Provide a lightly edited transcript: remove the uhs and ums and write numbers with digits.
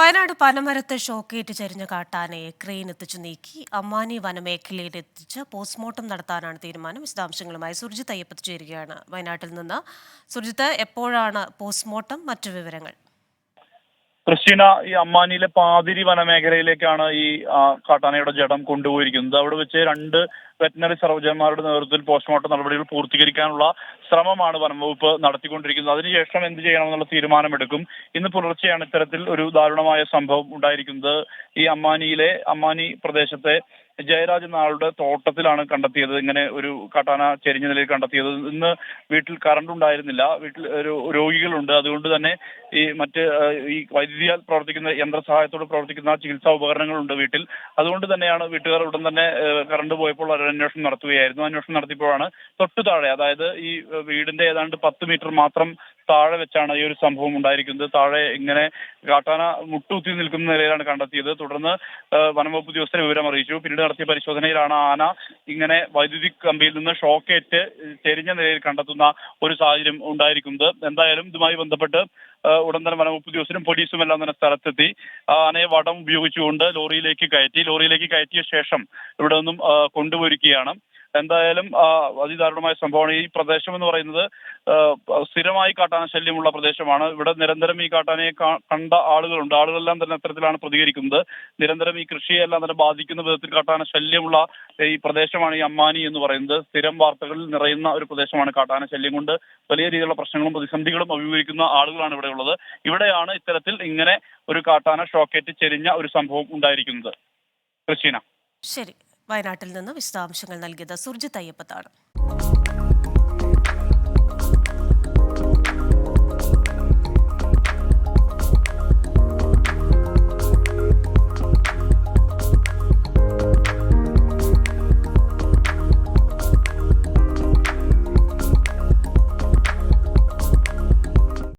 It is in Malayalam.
വയനാട് പനമരത്ത് ഷോക്കേറ്റ് ചരിഞ്ഞ കാട്ടാനയെ ക്രെയിൻ എത്തിച്ചു നീക്കി അമ്മാനി വനമേഖലയിൽ എത്തിച്ച് പോസ്റ്റ്മോർട്ടം നടത്താനാണ് തീരുമാനം. വിശദാംശങ്ങളുമായി സുർജിത്ത് അയ്യപ്പത്ത് ചേരുകയാണ് വയനാട്ടിൽ നിന്ന്. സുർജിത്ത്, എപ്പോഴാണ് പോസ്റ്റ്മോർട്ടം? മറ്റു വിവരങ്ങൾ? ക്രിസ്റ്റീന, ഈ അമ്മാനിയിലെ പാതിരി വനമേഖലയിലേക്കാണ് ഈ കാട്ടാനയുടെ ജഡം കൊണ്ടുപോയിരിക്കുന്നത്. അവിടെ വെച്ച് രണ്ട് വെറ്റിനറി സർജന്മാരുടെ നേതൃത്വത്തിൽ പോസ്റ്റ്മോർട്ടം നടപടികൾ പൂർത്തീകരിക്കാനുള്ള ശ്രമമാണ് വനംവകുപ്പ് നടത്തിക്കൊണ്ടിരിക്കുന്നത്. അതിനുശേഷം എന്ത് ചെയ്യണമെന്നുള്ള തീരുമാനമെടുക്കും. ഇന്ന് പുലർച്ചെയാണ് ഇത്തരത്തിൽ ഒരു ദാരുണമായ സംഭവം ഉണ്ടായിരിക്കുന്നത്. ഈ അമ്മാനി പ്രദേശത്തെ ജയരാജ് നാളുടെ തോട്ടത്തിലാണ് കണ്ടെത്തിയത്. ഇങ്ങനെ ഒരു കാട്ടാന ചെരിഞ്ഞ നിലയിൽ കണ്ടെത്തിയത്. ഇന്ന് വീട്ടിൽ കറണ്ട് ഉണ്ടായിരുന്നില്ല, വീട്ടിൽ ഒരു രോഗികളുണ്ട്. അതുകൊണ്ട് തന്നെ ഈ വൈദ്യുതിയാൽ പ്രവർത്തിക്കുന്ന യന്ത്രസഹായത്തോടെ പ്രവർത്തിക്കുന്ന ചികിത്സാ ഉപകരണങ്ങളുണ്ട് വീട്ടിൽ. അതുകൊണ്ട് തന്നെയാണ് വീട്ടുകാർ ഉടൻ തന്നെ കറണ്ട് പോയപ്പോൾ ഒരു അന്വേഷണം നടത്തുകയായിരുന്നു. അന്വേഷണം നടത്തിയപ്പോഴാണ് തൊട്ടു താഴെ, അതായത് ഈ വീടിന്റെ ഏതാണ്ട് 10 മീറ്റർ മാത്രം താഴെ വെച്ചാണ് ഈ ഒരു സംഭവം ഉണ്ടായിരിക്കുന്നത്. താഴെ ഇങ്ങനെ കാട്ടാന മുട്ടുകുത്തി നിൽക്കുന്ന നിലയിലാണ് കണ്ടെത്തിയത്. തുടർന്ന് വനംവകുപ്പ് ഉദ്യോഗസ്ഥരെ വിവരം അറിയിച്ചു. പിന്നീട് നടത്തിയ പരിശോധനയിലാണ് ആന ഇങ്ങനെ വൈദ്യുതി കമ്പിയിൽ നിന്ന് ഷോക്കേറ്റ് ചെരിഞ്ഞ നിലയിൽ കണ്ടെത്തുന്ന ഒരു സാഹചര്യം ഉണ്ടായിരിക്കുന്നത്. എന്തായാലും ഇതുമായി ബന്ധപ്പെട്ട് ഉടൻ തന്നെ വനംവകുപ്പ് ഉദ്യോഗസ്ഥരും പോലീസും എല്ലാം തന്നെ സ്ഥലത്തെത്തി ആനയെ വടം ഉപയോഗിച്ചുകൊണ്ട് ലോറിയിലേക്ക് കയറ്റിയ ശേഷം ഇവിടെ നിന്നും കൊണ്ടുപോയിരിക്കുകയാണ്. എന്തായാലും അതിദാരുണമായ സംഭവമാണ്. ഈ പ്രദേശം എന്ന് പറയുന്നത് സ്ഥിരമായി കാട്ടാന ശല്യമുള്ള പ്രദേശമാണ്. ഇവിടെ നിരന്തരം ഈ കാട്ടാനയെ കണ്ട ആളുകളുണ്ട്. ആളുകളെല്ലാം തന്നെ അത്തരത്തിലാണ് പ്രതികരിക്കുന്നത്. നിരന്തരം ഈ കൃഷിയെല്ലാം തന്നെ ബാധിക്കുന്ന വിധത്തിൽ കാട്ടാന ശല്യമുള്ള ഈ പ്രദേശമാണ് ഈ അമ്മാനി എന്ന് പറയുന്നത്. സ്ഥിരം വാർത്തകളിൽ നിറയുന്ന ഒരു പ്രദേശമാണ്. കാട്ടാന ശല്യം കൊണ്ട് വലിയ രീതിയിലുള്ള പ്രശ്നങ്ങളും പ്രതിസന്ധികളും അഭിമുഖീകരിക്കുന്ന ആളുകളാണ് ഇവിടെ ഉള്ളത്. ഇവിടെയാണ് ഇത്തരത്തിൽ ഇങ്ങനെ ഒരു കാട്ടാന ഷോക്കേറ്റ് ചെരിഞ്ഞ ഒരു സംഭവം ഉണ്ടായിരിക്കുന്നത്. ക്രിസ്റ്റീന. ശരി, വയനാട്ടിൽ നിന്ന് വിശദാംശങ്ങൾ നൽകിയത് സുർജിത്ത് അയ്യപ്പത്താണ്.